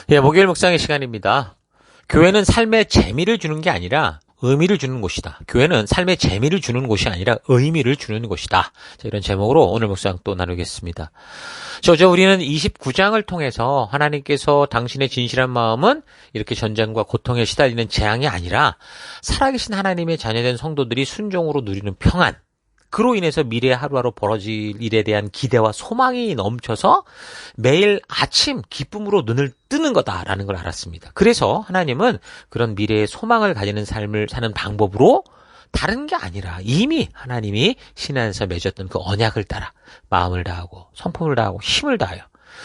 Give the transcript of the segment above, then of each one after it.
예, 목요일 묵상의 시간입니다. 교회는 삶에 재미를 주는 게 아니라 의미를 주는 곳이다. 교회는 삶에 재미를 주는 곳이 아니라 의미를 주는 곳이다. 자, 이런 제목으로 오늘 묵상 또 나누겠습니다. 우리는 29장을 통해서 하나님께서 당신의 진실한 마음은 이렇게 전쟁과 고통에 시달리는 재앙이 아니라 살아계신 하나님의 자녀된 성도들이 순종으로 누리는 평안, 그로 인해서 미래에 하루하루 벌어질 일에 대한 기대와 소망이 넘쳐서 매일 아침 기쁨으로 눈을 뜨는 거다라는 걸 알았습니다. 그래서 하나님은 그런 미래의 소망을 가지는 삶을 사는 방법으로 다른 게 아니라 이미 하나님이 신안에서 맺었던 그 언약을 따라 마음을 다하고 성품을 다하고 힘을 다하여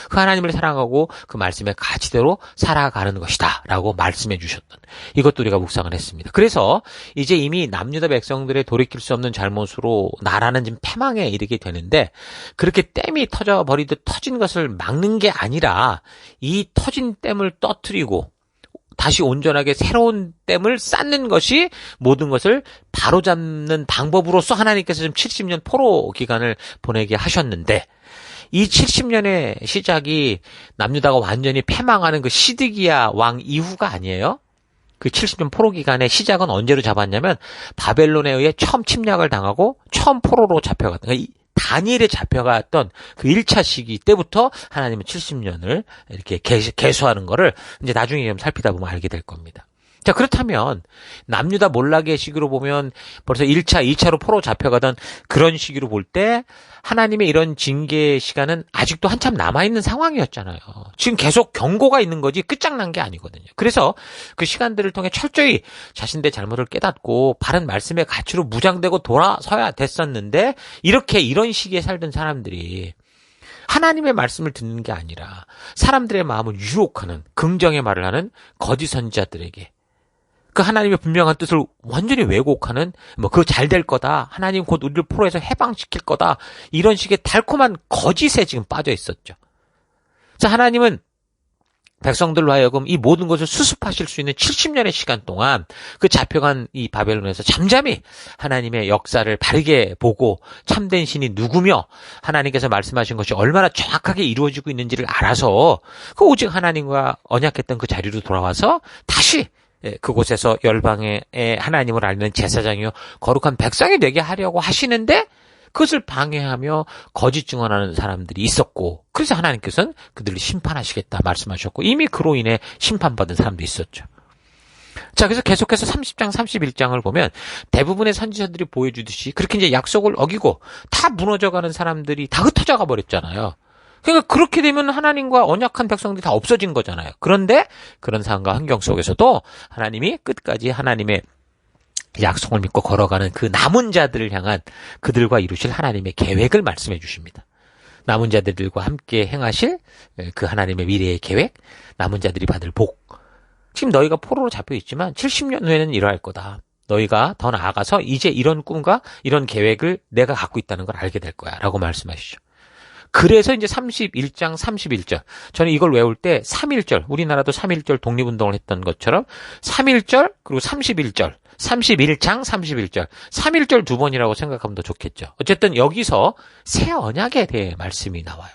그 하나님을 사랑하고 그 말씀의 가치대로 살아가는 것이다 라고 말씀해 주셨던 이것도 우리가 묵상을 했습니다. 그래서 이제 이미 남유다 백성들의 돌이킬 수 없는 잘못으로 나라는 지금 패망에 이르게 되는데, 그렇게 댐이 터져버리듯 터진 것을 막는 게 아니라 이 터진 댐을 떠뜨리고 다시 온전하게 새로운 댐을 쌓는 것이 모든 것을 바로잡는 방법으로서 하나님께서 지금 70년 포로 기간을 보내게 하셨는데, 이 70년의 시작이 남유다가 완전히 패망하는 그 시드기야 왕 이후가 아니에요. 그 70년 포로 기간의 시작은 언제로 잡았냐면 바벨론에 의해 처음 침략을 당하고 처음 포로로 잡혀갔던, 그러니까 다니엘에 잡혀갔던 그 1차 시기 때부터 하나님은 70년을 이렇게 계수하는 거를 이제 나중에 좀 살피다 보면 알게 될 겁니다. 자, 그렇다면 남유다 몰락의 시기로 보면 벌써 1차, 2차로 포로 잡혀가던 그런 시기로 볼 때 하나님의 이런 징계 시간은 아직도 한참 남아있는 상황이었잖아요. 지금 계속 경고가 있는 거지 끝장난 게 아니거든요. 그래서 그 시간들을 통해 철저히 자신들의 잘못을 깨닫고 바른 말씀의 가치로 무장되고 돌아서야 됐었는데, 이런 시기에 살던 사람들이 하나님의 말씀을 듣는 게 아니라 사람들의 마음을 유혹하는 긍정의 말을 하는 거짓 선지자들에게 그 하나님의 분명한 뜻을 완전히 왜곡하는, 그거 잘 될 거다, 하나님 곧 우리를 포로에서 해방시킬 거다, 이런 식의 달콤한 거짓에 지금 빠져 있었죠. 자, 하나님은 백성들로 하여금 이 모든 것을 수습하실 수 있는 70년의 시간 동안 그 잡혀간 이 바벨론에서 잠잠히 하나님의 역사를 바르게 보고 참된 신이 누구며 하나님께서 말씀하신 것이 얼마나 정확하게 이루어지고 있는지를 알아서 그 오직 하나님과 언약했던 그 자리로 돌아와서 다시 그곳에서 열방의 하나님을 알는 제사장이요 거룩한 백성이 되게 하려고 하시는데, 그것을 방해하며 거짓 증언하는 사람들이 있었고, 그래서 하나님께서는 그들을 심판하시겠다 말씀하셨고, 이미 그로 인해 심판받은 사람도 있었죠. 자, 그래서 계속해서 30장, 31장을 보면 대부분의 선지자들이 보여주듯이 그렇게 이제 약속을 어기고 다 무너져가는 사람들이 다 흩어져가 버렸잖아요. 그러니까 그렇게 되면 하나님과 언약한 백성들이 다 없어진 거잖아요. 그런데 그런 상황과 환경 속에서도 하나님이 끝까지 하나님의 약속을 믿고 걸어가는 그 남은 자들을 향한 그들과 이루실 하나님의 계획을 말씀해 주십니다. 남은 자들과 함께 행하실 그 하나님의 미래의 계획, 남은 자들이 받을 복. 지금 너희가 포로로 잡혀 있지만 70년 후에는 이러할 거다. 너희가 더 나아가서 이제 이런 꿈과 이런 계획을 내가 갖고 있다는 걸 알게 될 거야 라고 말씀하시죠. 그래서 이제 31장 31절, 저는 이걸 외울 때 3.1절, 우리나라도 3.1절 독립운동을 했던 것처럼 3.1절 그리고 31절, 31장 31절, 3.1절 두 번이라고 생각하면 더 좋겠죠. 어쨌든 여기서 새 언약에 대해 말씀이 나와요.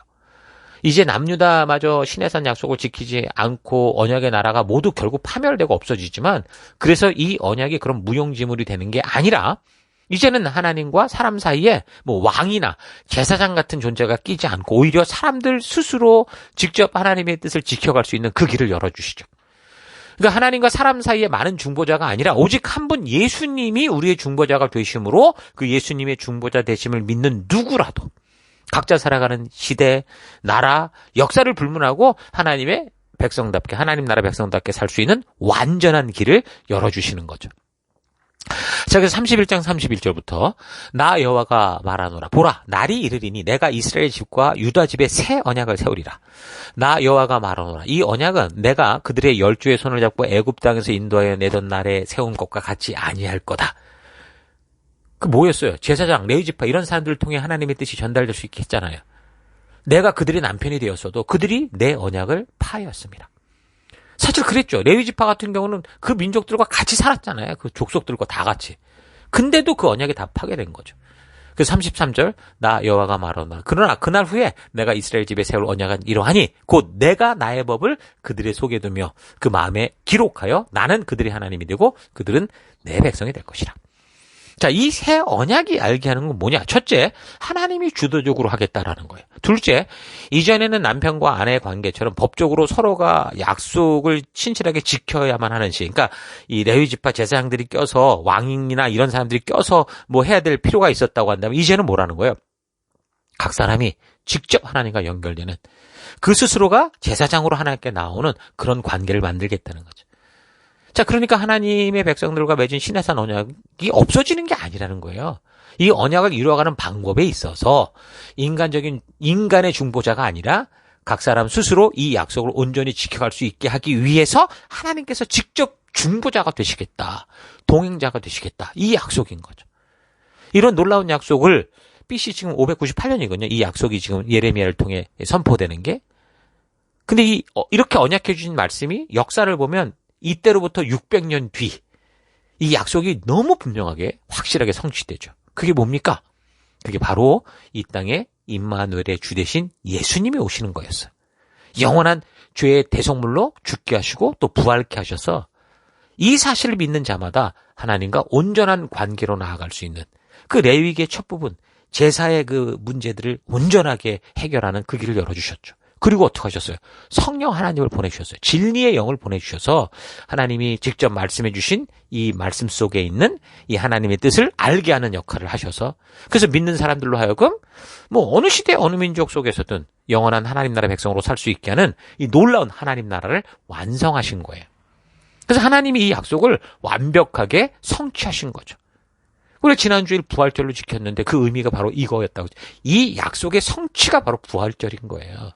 이제 남유다마저 시내산 약속을 지키지 않고 언약의 나라가 모두 결국 파멸되고 없어지지만, 그래서 이 언약이 그런 무용지물이 되는 게 아니라 이제는 하나님과 사람 사이에 왕이나 제사장 같은 존재가 끼지 않고 오히려 사람들 스스로 직접 하나님의 뜻을 지켜갈 수 있는 그 길을 열어주시죠. 그러니까 하나님과 사람 사이에 많은 중보자가 아니라 오직 한 분 예수님이 우리의 중보자가 되심으로 그 예수님의 중보자 되심을 믿는 누구라도 각자 살아가는 시대, 나라, 역사를 불문하고 하나님의 백성답게, 하나님 나라 백성답게 살 수 있는 완전한 길을 열어주시는 거죠. 자, 그래서 31장 31절부터 나 여호와가 말하노라. 보라, 날이 이르리니 내가 이스라엘 집과 유다 집에 새 언약을 세우리라. 나 여호와가 말하노라. 이 언약은 내가 그들의 열조의 손을 잡고 애굽 땅에서 인도하여 내던 날에 세운 것과 같이 아니할 거다. 그 뭐였어요? 제사장, 레위지파 이런 사람들을 통해 하나님의 뜻이 전달될 수 있게 했잖아요. 내가 그들의 남편이 되었어도 그들이 내 언약을 파하였습니다. 사실 그랬죠. 레위지파 같은 경우는 그 민족들과 같이 살았잖아요. 그 족속들과 다 같이. 근데도 그 언약이 다 파괴된 거죠. 그래서 33절 나 여호와가 말하노라. 그러나 그날 후에 내가 이스라엘 집에 세울 언약은 이러하니 곧 내가 나의 법을 그들의 속에 두며 그 마음에 기록하여 나는 그들의 하나님이 되고 그들은 내 백성이 될 것이라. 자, 이 새 언약이 알게 하는 건 뭐냐? 첫째, 하나님이 주도적으로 하겠다라는 거예요. 둘째, 이전에는 남편과 아내의 관계처럼 법적으로 서로가 약속을 신실하게 지켜야만 하는 시. 그러니까 이 레위 지파 제사장들이 껴서 왕이나 이런 사람들이 껴서 뭐 해야 될 필요가 있었다고 한다면 이제는 뭐라는 거예요? 각 사람이 직접 하나님과 연결되는 그 스스로가 제사장으로 하나님께 나오는 그런 관계를 만들겠다는 거죠. 자, 그러니까 하나님의 백성들과 맺은 시내산 언약이 없어지는 게 아니라는 거예요. 이 언약을 이루어가는 방법에 있어서 인간의 중보자가 아니라 각 사람 스스로 이 약속을 온전히 지켜갈 수 있게 하기 위해서 하나님께서 직접 중보자가 되시겠다. 동행자가 되시겠다. 이 약속인 거죠. 이런 놀라운 약속을 BC 지금 598년이거든요. 이 약속이 지금 예레미야를 통해 선포되는 게. 근데 이렇게 언약해 주신 말씀이 역사를 보면 이때로부터 600년 뒤 이 약속이 너무 분명하게 확실하게 성취되죠. 그게 뭡니까? 그게 바로 이 땅에 임마누엘의 주 되신 예수님이 오시는 거였어요. 영원한 죄의 대속물로 죽게 하시고 또 부활케 하셔서 이 사실을 믿는 자마다 하나님과 온전한 관계로 나아갈 수 있는 그 레위기의 첫 부분 제사의 그 문제들을 온전하게 해결하는 그 길을 열어주셨죠. 그리고 어떻게 하셨어요? 성령 하나님을 보내주셨어요. 진리의 영을 보내주셔서 하나님이 직접 말씀해 주신 이 말씀 속에 있는 이 하나님의 뜻을 알게 하는 역할을 하셔서 그래서 믿는 사람들로 하여금 뭐 어느 시대 어느 민족 속에서든 영원한 하나님 나라 백성으로 살 수 있게 하는 이 놀라운 하나님 나라를 완성하신 거예요. 그래서 하나님이 이 약속을 완벽하게 성취하신 거죠. 우리 지난주일 부활절로 지켰는데 그 의미가 바로 이거였다고. 이 약속의 성취가 바로 부활절인 거예요.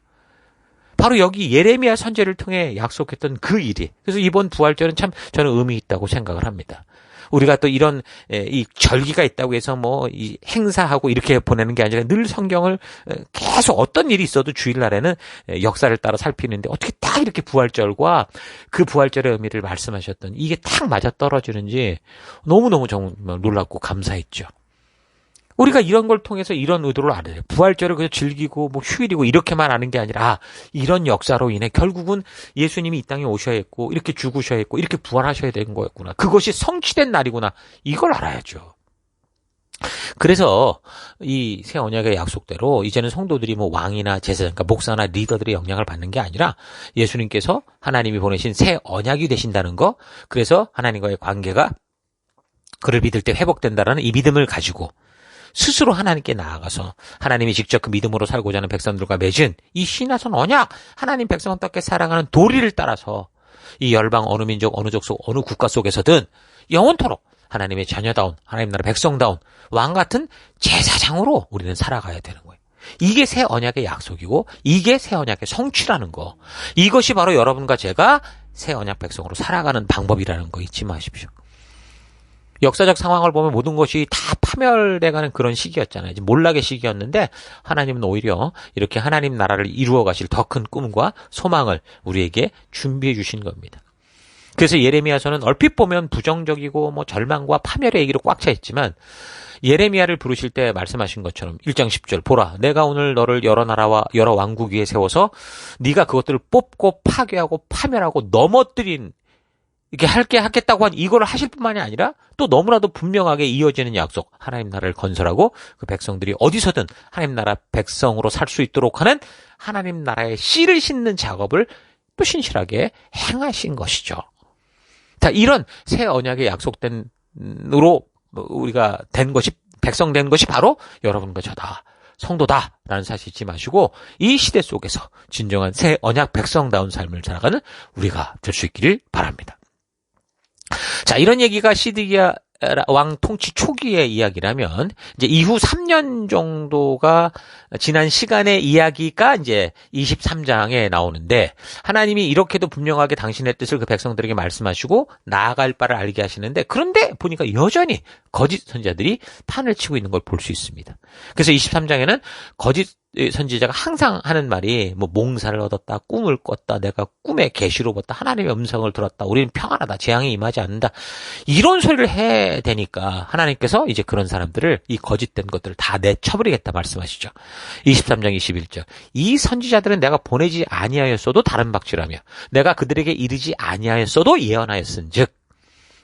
바로 여기 예레미야 선지자를 통해 약속했던 그 일이. 그래서 이번 부활절은 참 저는 의미 있다고 생각을 합니다. 우리가 또 이런 이 절기가 있다고 해서 뭐 이 행사하고 이렇게 보내는 게 아니라 늘 성경을 계속 어떤 일이 있어도 주일날에는 역사를 따라 살피는데 어떻게 딱 이렇게 부활절과 그 부활절의 의미를 말씀하셨던 이게 딱 맞아 떨어지는지 너무너무 정말 놀랍고 감사했죠. 우리가 이런 걸 통해서 이런 의도를 알아요. 부활절을 그냥 즐기고 뭐 휴일이고 이렇게만 아는 게 아니라 이런 역사로 인해 결국은 예수님이 이 땅에 오셔야 했고 이렇게 죽으셔야 했고 이렇게 부활하셔야 되는 거였구나. 그것이 성취된 날이구나. 이걸 알아야죠. 그래서 이 새 언약의 약속대로 이제는 성도들이 뭐 왕이나 제사장, 그러니까 목사나 리더들의 영향을 받는 게 아니라 예수님께서 하나님이 보내신 새 언약이 되신다는 거. 그래서 하나님과의 관계가 그를 믿을 때 회복된다라는 이 믿음을 가지고 스스로 하나님께 나아가서 하나님이 직접 그 믿음으로 살고자 하는 백성들과 맺은 이 신화선 언약, 하나님 백성답게 살아가는 도리를 따라서 이 열방 어느 민족 어느 족속 어느 국가 속에서든 영원토록 하나님의 자녀다운 하나님 나라 백성다운 왕 같은 제사장으로 우리는 살아가야 되는 거예요. 이게 새 언약의 약속이고 이게 새 언약의 성취라는 거. 이것이 바로 여러분과 제가 새 언약 백성으로 살아가는 방법이라는 거 잊지 마십시오. 역사적 상황을 보면 모든 것이 다 파멸돼가는 그런 시기였잖아요. 몰락의 시기였는데 하나님은 오히려 이렇게 하나님 나라를 이루어 가실 더 큰 꿈과 소망을 우리에게 준비해 주신 겁니다. 그래서 예레미야서는 얼핏 보면 부정적이고 뭐 절망과 파멸의 얘기로 꽉 차 있지만 예레미야를 부르실 때 말씀하신 것처럼 1장 10절 보라 내가 오늘 너를 여러 나라와 여러 왕국 위에 세워서 네가 그것들을 뽑고 파괴하고 파멸하고 넘어뜨린 이렇게 하겠다고 한 이거를 하실 뿐만이 아니라 또 너무나도 분명하게 이어지는 약속. 하나님 나라를 건설하고 그 백성들이 어디서든 하나님 나라 백성으로 살 수 있도록 하는 하나님 나라의 씨를 심는 작업을 또 신실하게 행하신 것이죠. 자, 이런 새 언약의 약속된으로 우리가 된 것이 백성된 것이 바로 여러분과 저다. 성도다라는 사실 잊지 마시고 이 시대 속에서 진정한 새 언약 백성다운 삶을 살아가는 우리가 될 수 있기를 바랍니다. 자, 이런 얘기가 시드기야 왕 통치 초기의 이야기라면 이제 이후 3년 정도가 지난 시간의 이야기가 이제 23장에 나오는데 하나님이 이렇게도 분명하게 당신의 뜻을 그 백성들에게 말씀하시고 나아갈 바를 알게 하시는데 그런데 보니까 여전히 거짓 선지자들이 판을 치고 있는 걸 볼 수 있습니다. 그래서 23장에는 거짓 선지자가 항상 하는 말이 뭐 몽사를 얻었다, 꿈을 꿨다, 내가 꿈에 계시로 봤다, 하나님의 음성을 들었다, 우리는 평안하다, 재앙이 임하지 않는다, 이런 소리를 해야 되니까 하나님께서 이제 그런 사람들을 이 거짓된 것들을 다 내쳐버리겠다 말씀하시죠. 23장 21절 이 선지자들은 내가 보내지 아니하였어도 다른 박질하며 내가 그들에게 이르지 아니하였어도 예언하였은즉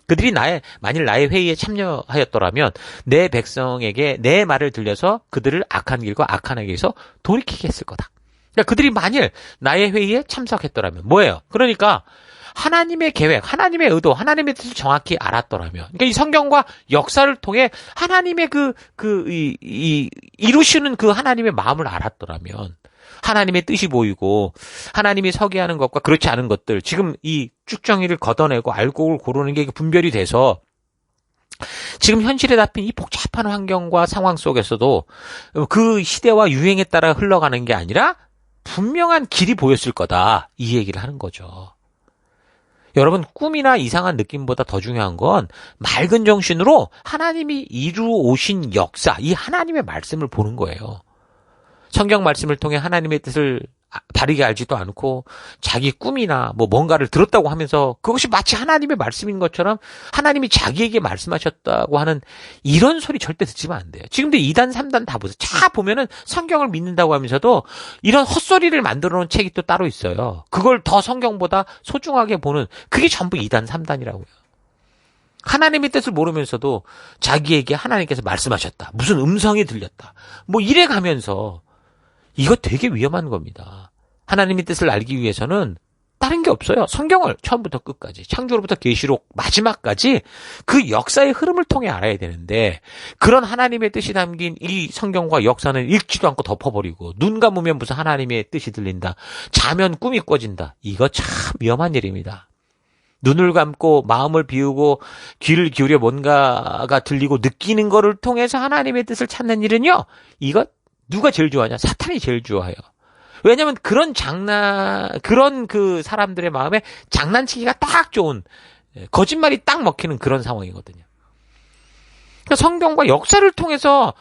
그들이 만일 나의 회의에 참여하였더라면 내 백성에게 내 말을 들려서 그들을 악한 길과 악한 악에서 돌이키게 했을 거다. 그러니까 그들이 만일 나의 회의에 참석했더라면 뭐예요? 그러니까 하나님의 계획, 하나님의 의도, 하나님의 뜻을 정확히 알았더라면, 그러니까 이 성경과 역사를 통해 하나님의 이루시는 그 하나님의 마음을 알았더라면, 하나님의 뜻이 보이고 하나님이 서기하는 것과 그렇지 않은 것들, 지금 이 쭉정이를 걷어내고 알곡을 고르는 게 분별이 돼서 지금 현실에 잡힌 이 복잡한 환경과 상황 속에서도 그 시대와 유행에 따라 흘러가는 게 아니라 분명한 길이 보였을 거다, 이 얘기를 하는 거죠. 여러분, 꿈이나 이상한 느낌보다 더 중요한 건 맑은 정신으로 하나님이 이루어 오신 역사, 이 하나님의 말씀을 보는 거예요. 성경 말씀을 통해 하나님의 뜻을 다르게 알지도 않고 자기 꿈이나 뭐 뭔가를 들었다고 하면서 그것이 마치 하나님의 말씀인 것처럼 하나님이 자기에게 말씀하셨다고 하는 이런 소리 절대 듣지면 안 돼요. 지금도 2단, 3단 다 보세요. 다 보면은 성경을 믿는다고 하면서도 이런 헛소리를 만들어 놓은 책이 또 따로 있어요. 그걸 더 성경보다 소중하게 보는, 그게 전부 2단, 3단이라고요. 하나님의 뜻을 모르면서도 자기에게 하나님께서 말씀하셨다, 무슨 음성이 들렸다, 뭐 이래 가면서 이거 되게 위험한 겁니다. 하나님의 뜻을 알기 위해서는 다른 게 없어요. 성경을 처음부터 끝까지, 창조로부터 계시록 마지막까지 그 역사의 흐름을 통해 알아야 되는데, 그런 하나님의 뜻이 담긴 이 성경과 역사는 읽지도 않고 덮어버리고, 눈 감으면 무슨 하나님의 뜻이 들린다, 자면 꿈이 꿔진다, 이거 참 위험한 일입니다. 눈을 감고 마음을 비우고 귀를 기울여 뭔가가 들리고 느끼는 거를 통해서 하나님의 뜻을 찾는 일은요, 이거 누가 제일 좋아하냐? 사탄이 제일 좋아해요. 왜냐면 그런 그 사람들의 마음에 장난치기가 딱 좋은, 거짓말이 딱 먹히는 그런 상황이거든요. 그러니까 성경과 역사를 통해서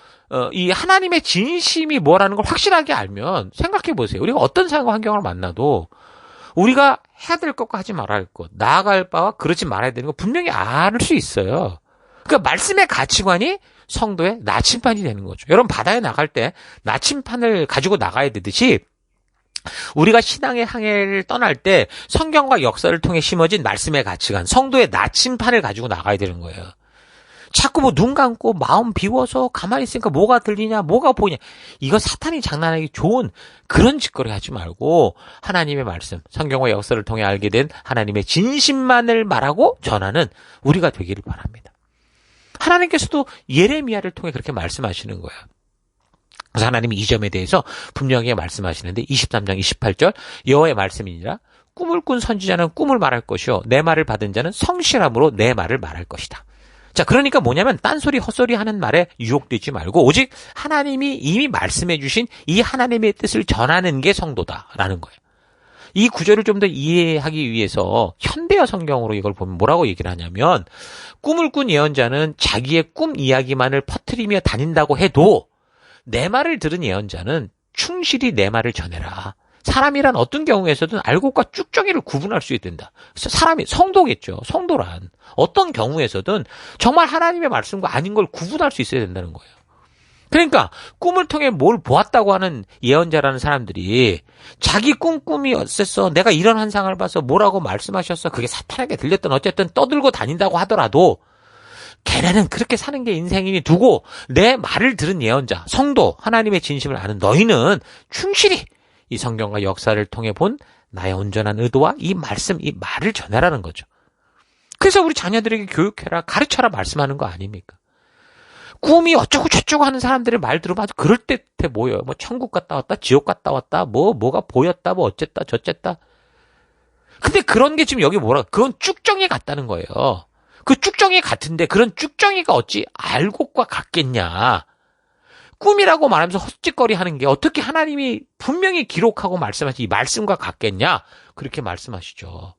이 하나님의 진심이 뭐라는 걸 확실하게 알면, 생각해 보세요. 우리가 어떤 상황과 환경을 만나도 우리가 해야 될 것과 하지 말아야 할 것, 나아갈 바와 그러지 말아야 되는 거 분명히 알 수 있어요. 그러니까 말씀의 가치관이 성도의 나침판이 되는 거죠. 여러분, 바다에 나갈 때 나침판을 가지고 나가야 되듯이 우리가 신앙의 항해를 떠날 때 성경과 역사를 통해 심어진 말씀의 가치관, 성도의 나침판을 가지고 나가야 되는 거예요. 자꾸 뭐 눈 감고 마음 비워서 가만히 있으니까 뭐가 들리냐, 뭐가 보이냐, 이거 사탄이 장난하기 좋은 그런 짓거리 하지 말고 하나님의 말씀, 성경과 역사를 통해 알게 된 하나님의 진심만을 말하고 전하는 우리가 되기를 바랍니다. 하나님께서도 예레미야를 통해 그렇게 말씀하시는 거예요. 그래서 하나님이 이 점에 대해서 분명히 말씀하시는데 23장 28절 여호와의 말씀이니라 꿈을 꾼 선지자는 꿈을 말할 것이요 내 말을 받은 자는 성실함으로 내 말을 말할 것이다. 자, 그러니까 뭐냐면 딴소리 헛소리 하는 말에 유혹되지 말고 오직 하나님이 이미 말씀해 주신 이 하나님의 뜻을 전하는 게 성도다라는 거예요. 이 구절을 좀 더 이해하기 위해서 현대어 성경으로 이걸 보면 뭐라고 얘기를 하냐면, 꿈을 꾼 예언자는 자기의 꿈 이야기만을 퍼뜨리며 다닌다고 해도 내 말을 들은 예언자는 충실히 내 말을 전해라. 사람이란 어떤 경우에서든 알곡과 쭉정이를 구분할 수 있야 된다. 사람이 성도겠죠. 성도란 어떤 경우에서든 정말 하나님의 말씀과 아닌 걸 구분할 수 있어야 된다는 거예요. 그러니까 꿈을 통해 뭘 보았다고 하는 예언자라는 사람들이 자기 꿈이 어땠어, 내가 이런 환상을 봐서 뭐라고 말씀하셨어, 그게 사탄에게 들렸던 어쨌든 떠들고 다닌다고 하더라도 걔네는 그렇게 사는 게 인생이니 두고 내 말을 들은 예언자, 성도, 하나님의 진심을 아는 너희는 충실히 이 성경과 역사를 통해 본 나의 온전한 의도와 이 말씀, 이 말을 전해라는 거죠. 그래서 우리 자녀들에게 교육해라, 가르쳐라 말씀하는 거 아닙니까? 꿈이 어쩌고 저쩌고 하는 사람들의 말 들으면 아주 그럴듯해 보여요. 뭐 천국 갔다 왔다, 지옥 갔다 왔다, 뭐가 보였다, 뭐 어쨌다 저쨌다. 근데 그런 게 지금 여기 그건 쭉정이 같다는 거예요. 그 쭉정이 같은데 그런 쭉정이가 어찌 알곡과 같겠냐. 꿈이라고 말하면서 헛짓거리 하는 게 어떻게 하나님이 분명히 기록하고 말씀하신 이 말씀과 같겠냐. 그렇게 말씀하시죠.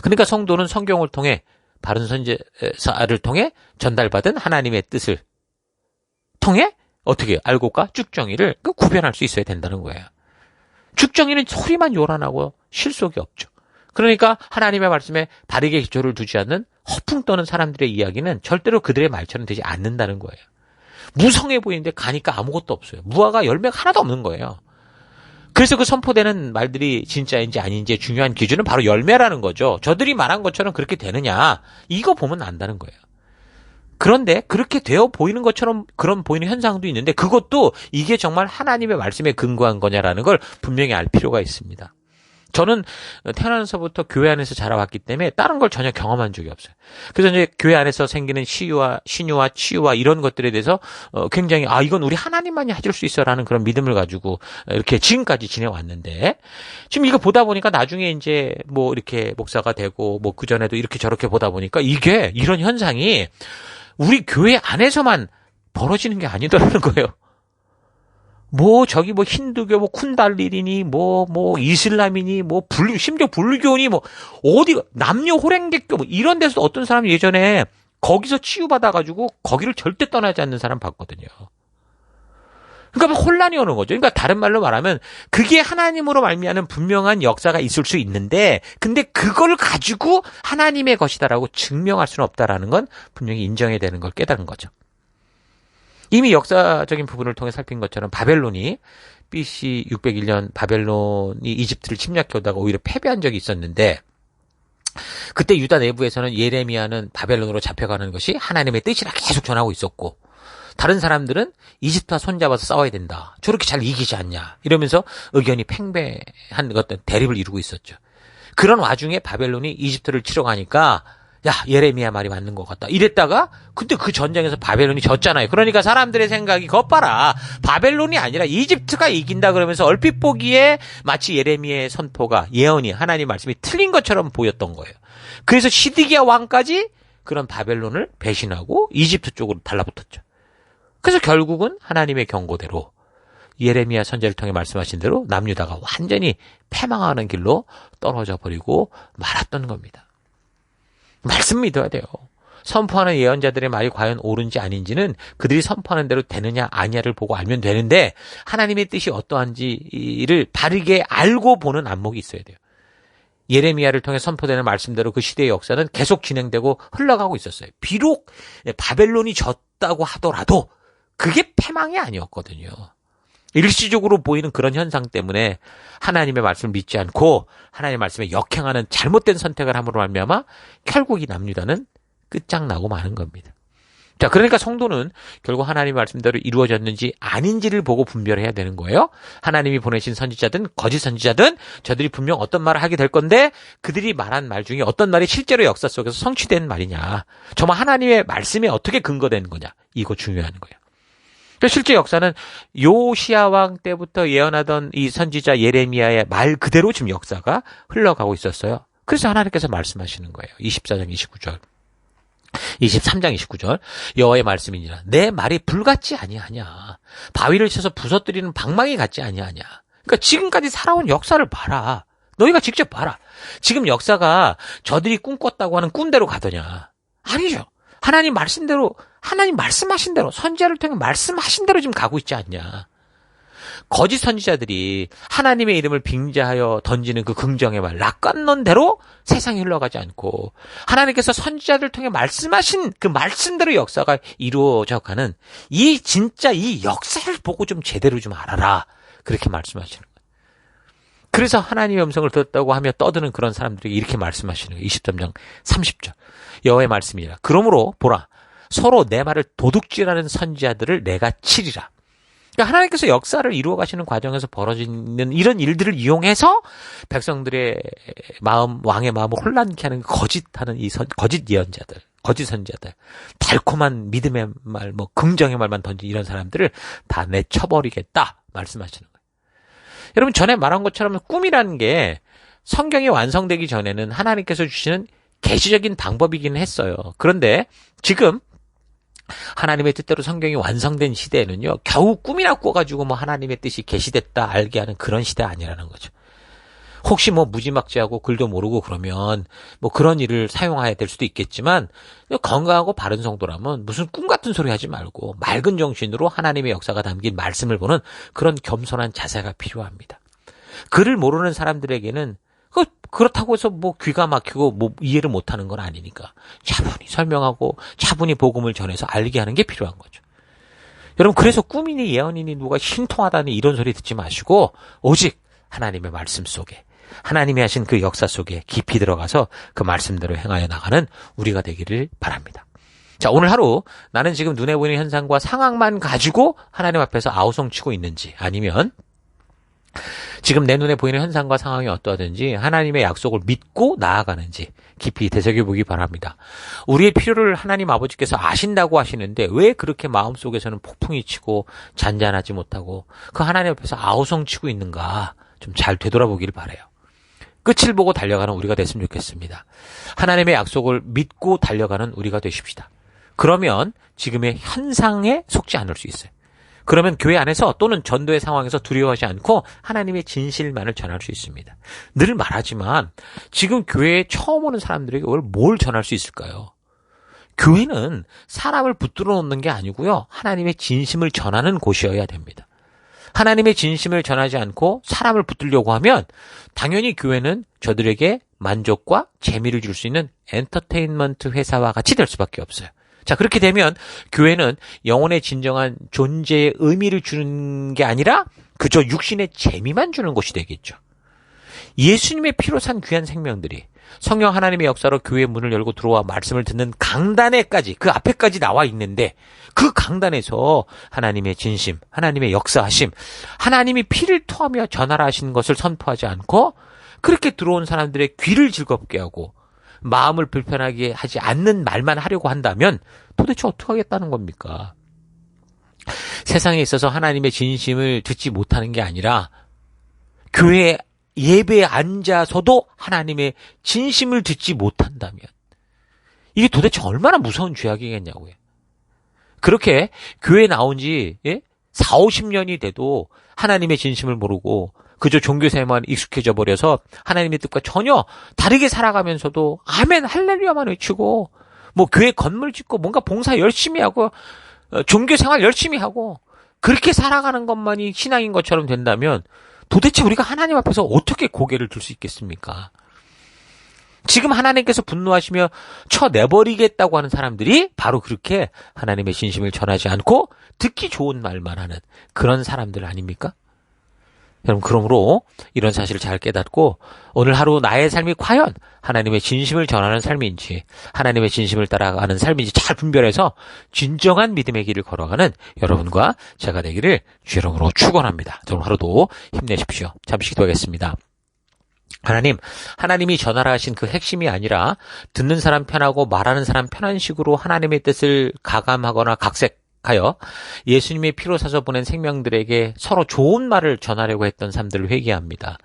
그러니까 성도는 성경을 통해, 바른 선지자를 통해 전달받은 하나님의 뜻을 통해 어떻게 알고과 쭉정이를 구별할 수 있어야 된다는 거예요. 쭉정이는 소리만 요란하고 실속이 없죠. 그러니까 하나님의 말씀에 바르게 기초를 두지 않는 허풍 떠는 사람들의 이야기는 절대로 그들의 말처럼 되지 않는다는 거예요. 무성해 보이는데 가니까 아무것도 없어요. 무화과 열매가 하나도 없는 거예요. 그래서 그 선포되는 말들이 진짜인지 아닌지의 중요한 기준은 바로 열매라는 거죠. 저들이 말한 것처럼 그렇게 되느냐, 이거 보면 안다는 거예요. 그런데 그렇게 되어 보이는 것처럼 그런 보이는 현상도 있는데 그것도 이게 정말 하나님의 말씀에 근거한 거냐라는 걸 분명히 알 필요가 있습니다. 저는 태어나서부터 교회 안에서 자라왔기 때문에 다른 걸 전혀 경험한 적이 없어요. 그래서 이제 교회 안에서 생기는 신유와 치유와 이런 것들에 대해서 굉장히 이건 우리 하나님만이 해줄 수 있어라는 그런 믿음을 가지고 이렇게 지금까지 지내왔는데 지금 이거 보다 보니까 나중에 이제 뭐 이렇게 목사가 되고 뭐 그전에도 이렇게 저렇게 보다 보니까 이게 이런 현상이 우리 교회 안에서만 벌어지는 게 아니더라는 거예요. 저기 힌두교, 쿤달리니, 이슬람이니, 심지어 불교니, 어디, 남녀 호랭객교, 이런 데서 어떤 사람이 예전에 거기서 치유받아가지고 거기를 절대 떠나지 않는 사람 봤거든요. 그러니까 혼란이 오는 거죠. 그러니까 다른 말로 말하면 그게 하나님으로 말미암은 분명한 역사가 있을 수 있는데 근데 그걸 가지고 하나님의 것이다라고 증명할 수는 없다라는 건 분명히 인정해야 되는 걸 깨달은 거죠. 이미 역사적인 부분을 통해 살핀 것처럼 바벨론이 BC 601년 바벨론이 이집트를 침략해 오다가 오히려 패배한 적이 있었는데 그때 유다 내부에서는 예레미야는 바벨론으로 잡혀가는 것이 하나님의 뜻이라 계속 전하고 있었고 다른 사람들은 이집트와 손잡아서 싸워야 된다. 저렇게 잘 이기지 않냐. 이러면서 의견이 팽배한 어떤 대립을 이루고 있었죠. 그런 와중에 바벨론이 이집트를 치러 가니까 야, 예레미야 말이 맞는 것 같다. 이랬다가 근데 그 전쟁에서 바벨론이 졌잖아요. 그러니까 사람들의 생각이 겉봐라. 바벨론이 아니라 이집트가 이긴다 그러면서 얼핏 보기에 마치 예레미야의 선포가 예언이 하나님 말씀이 틀린 것처럼 보였던 거예요. 그래서 시드기야 왕까지 그런 바벨론을 배신하고 이집트 쪽으로 달라붙었죠. 그래서 결국은 하나님의 경고대로 예레미야 선지자를 통해 말씀하신 대로 남유다가 완전히 패망하는 길로 떨어져 버리고 말았던 겁니다. 말씀 믿어야 돼요. 선포하는 예언자들의 말이 과연 옳은지 아닌지는 그들이 선포하는 대로 되느냐 아니냐를 보고 알면 되는데 하나님의 뜻이 어떠한지를 바르게 알고 보는 안목이 있어야 돼요. 예레미야를 통해 선포되는 말씀대로 그 시대의 역사는 계속 진행되고 흘러가고 있었어요. 비록 바벨론이 졌다고 하더라도 그게 패망이 아니었거든요. 일시적으로 보이는 그런 현상 때문에 하나님의 말씀을 믿지 않고 하나님의 말씀에 역행하는 잘못된 선택을 함으로 말미암아 결국 이 남유다는 끝장나고 마는 겁니다. 자, 그러니까 성도는 결국 하나님의 말씀대로 이루어졌는지 아닌지를 보고 분별해야 되는 거예요. 하나님이 보내신 선지자든 거짓 선지자든 저들이 분명 어떤 말을 하게 될 건데 그들이 말한 말 중에 어떤 말이 실제로 역사 속에서 성취된 말이냐. 정말 하나님의 말씀에 어떻게 근거된 거냐. 이거 중요한 거예요. 실제 역사는 요시야 왕 때부터 예언하던 이 선지자 예레미야의 말 그대로 지금 역사가 흘러가고 있었어요. 그래서 하나님께서 말씀하시는 거예요. 24장 29절. 23장 29절. 여호와의 말씀이니라. 내 말이 불같지 아니하냐. 바위를 쳐서 부서뜨리는 방망이 같지 아니하냐. 그러니까 지금까지 살아온 역사를 봐라. 너희가 직접 봐라. 지금 역사가 저들이 꿈꿨다고 하는 꿈대로 가더냐. 아니죠. 하나님 말씀대로 하나님 말씀하신 대로 선지자를 통해 말씀하신 대로 지금 가고 있지 않냐. 거짓 선지자들이 하나님의 이름을 빙자하여 던지는 그 긍정의 말 락관론대로 세상이 흘러가지 않고 하나님께서 선지자를 통해 말씀하신 그 말씀대로 역사가 이루어져가는 이 진짜 이 역사를 보고 좀 제대로 좀 알아라. 그렇게 말씀하시는 거예요. 그래서 하나님의 음성을 듣었다고 하며 떠드는 그런 사람들에게 이렇게 말씀하시는 거예요. 23장 30절. 여호와의 말씀이라. 그러므로 보라. 서로 내 말을 도둑질하는 선지자들을 내가 치리라. 그러니까 하나님께서 역사를 이루어 가시는 과정에서 벌어지는 이런 일들을 이용해서 백성들의 마음, 왕의 마음을 혼란케 하는 거짓하는 이 거짓 예언자들, 거짓 선지자들, 달콤한 믿음의 말, 긍정의 말만 던진 이런 사람들을 다 내쳐버리겠다 말씀하시는 거예요. 여러분 전에 말한 것처럼 꿈이라는 게 성경이 완성되기 전에는 하나님께서 주시는 계시적인 방법이긴 했어요. 그런데 지금 하나님의 뜻대로 성경이 완성된 시대에는요, 겨우 꿈이나 꿔가지고 하나님의 뜻이 계시됐다 알게 하는 그런 시대 아니라는 거죠. 혹시 뭐 무지막지하고 글도 모르고 그러면 뭐 그런 일을 사용해야 될 수도 있겠지만 건강하고 바른 성도라면 무슨 꿈 같은 소리 하지 말고 맑은 정신으로 하나님의 역사가 담긴 말씀을 보는 그런 겸손한 자세가 필요합니다. 글을 모르는 사람들에게는 그렇다고 해서 뭐 귀가 막히고 뭐 이해를 못하는 건 아니니까 차분히 설명하고 차분히 복음을 전해서 알게 하는 게 필요한 거죠. 여러분, 그래서 꿈이니 예언이니 누가 신통하다니 이런 소리 듣지 마시고 오직 하나님의 말씀 속에, 하나님이 하신 그 역사 속에 깊이 들어가서 그 말씀대로 행하여 나가는 우리가 되기를 바랍니다. 자, 오늘 하루 나는 지금 눈에 보이는 현상과 상황만 가지고 하나님 앞에서 아우성치고 있는지, 아니면 지금 내 눈에 보이는 현상과 상황이 어떠하든지 하나님의 약속을 믿고 나아가는지 깊이 되새겨보기 바랍니다. 우리의 필요를 하나님 아버지께서 아신다고 하시는데 왜 그렇게 마음속에서는 폭풍이 치고 잔잔하지 못하고 그 하나님 앞에서 아우성치고 있는가 좀 잘 되돌아보기를 바라요. 끝을 보고 달려가는 우리가 됐으면 좋겠습니다. 하나님의 약속을 믿고 달려가는 우리가 되십시다. 그러면 지금의 현상에 속지 않을 수 있어요. 그러면 교회 안에서 또는 전도의 상황에서 두려워하지 않고 하나님의 진실만을 전할 수 있습니다. 늘 말하지만 지금 교회에 처음 오는 사람들에게 뭘 전할 수 있을까요? 교회는 사람을 붙들어 놓는 게 아니고요. 하나님의 진심을 전하는 곳이어야 됩니다. 하나님의 진심을 전하지 않고 사람을 붙들려고 하면 당연히 교회는 저들에게 만족과 재미를 줄 수 있는 엔터테인먼트 회사와 같이 될 수밖에 없어요. 자, 그렇게 되면 교회는 영혼의 진정한 존재의 의미를 주는 게 아니라 그저 육신의 재미만 주는 곳이 되겠죠. 예수님의 피로 산 귀한 생명들이 성령 하나님의 역사로 교회의 문을 열고 들어와 말씀을 듣는 강단에까지, 그 앞에까지 나와 있는데 그 강단에서 하나님의 진심, 하나님의 역사하심, 하나님이 피를 토하며 전하라 하신 것을 선포하지 않고 그렇게 들어온 사람들의 귀를 즐겁게 하고 마음을 불편하게 하지 않는 말만 하려고 한다면 도대체 어떻게 하겠다는 겁니까? 세상에 있어서 하나님의 진심을 듣지 못하는 게 아니라 교회 예배에 앉아서도 하나님의 진심을 듣지 못한다면 이게 도대체 얼마나 무서운 죄악이겠냐고요. 그렇게 교회에 나온 지 4, 50년이 돼도 하나님의 진심을 모르고 그저 종교생활만 익숙해져 버려서 하나님의 뜻과 전혀 다르게 살아가면서도 아멘 할렐루야만 외치고 뭐 교회 건물 짓고 뭔가 봉사 열심히 하고 종교생활 열심히 하고 그렇게 살아가는 것만이 신앙인 것처럼 된다면 도대체 우리가 하나님 앞에서 어떻게 고개를 들 수 있겠습니까? 지금 하나님께서 분노하시며 쳐내버리겠다고 하는 사람들이 바로 그렇게 하나님의 진심을 전하지 않고 듣기 좋은 말만 하는 그런 사람들 아닙니까? 여러분, 그러므로 이런 사실을 잘 깨닫고 오늘 하루 나의 삶이 과연 하나님의 진심을 전하는 삶인지 하나님의 진심을 따라가는 삶인지 잘 분별해서 진정한 믿음의 길을 걸어가는 여러분과 제가 되기를 주 이름으로 축원합니다. 오늘 하루도 힘내십시오. 잠시 기도하겠습니다. 하나님이 전하라 하신 그 핵심이 아니라 듣는 사람 편하고 말하는 사람 편한 식으로 하나님의 뜻을 가감하거나 각색하여 예수님의 피로 사서 보낸 생명들에게 서로 좋은 말을 전하려고 했던 삶들을 회개합니다.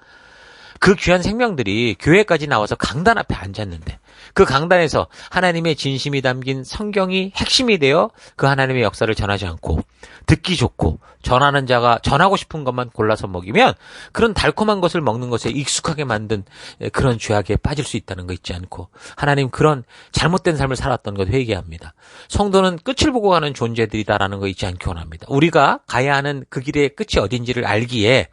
그 귀한 생명들이 교회까지 나와서 강단 앞에 앉았는데 그 강단에서 하나님의 진심이 담긴 성경이 핵심이 되어 그 하나님의 역사를 전하지 않고 듣기 좋고 전하는 자가 전하고 싶은 것만 골라서 먹이면 그런 달콤한 것을 먹는 것에 익숙하게 만든 그런 죄악에 빠질 수 있다는 거 잊지 않고 하나님 그런 잘못된 삶을 살았던 것 회개합니다. 성도는 끝을 보고 가는 존재들이다라는 거 잊지 않기 원합니다. 우리가 가야 하는 그 길의 끝이 어딘지를 알기에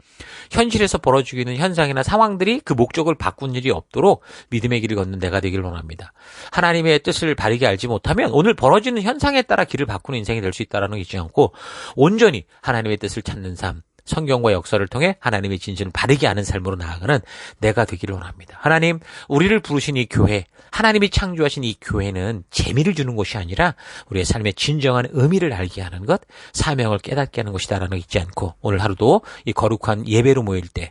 현실에서 벌어지고 있는 현상이나 상황들이 그 목적을 바꾼 일이 없도록 믿음의 길을 걷는 내가 되기를 원합니다. 하나님의 뜻을 바르게 알지 못하면 오늘 벌어지는 현상에 따라 길을 바꾸는 인생이 될 수 있다는 거 잊지 않고 온전히 하나님의 뜻을 찾는 삶, 성경과 역사를 통해 하나님의 진실을 바르게 아는 삶으로 나아가는 내가 되기를 원합니다. 하나님, 우리를 부르신 이 교회, 하나님이 창조하신 이 교회는 재미를 주는 곳이 아니라 우리의 삶의 진정한 의미를 알게 하는 것, 사명을 깨닫게 하는 것이다라는 거 잊지 않고 오늘 하루도 이 거룩한 예배로 모일 때,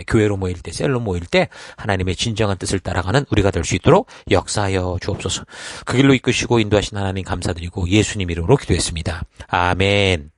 교회로 모일 때, 셀로 모일 때 하나님의 진정한 뜻을 따라가는 우리가 될 수 있도록 역사하여 주옵소서. 그 길로 이끄시고 인도하신 하나님 감사드리고 예수님 이름으로 기도했습니다. 아멘.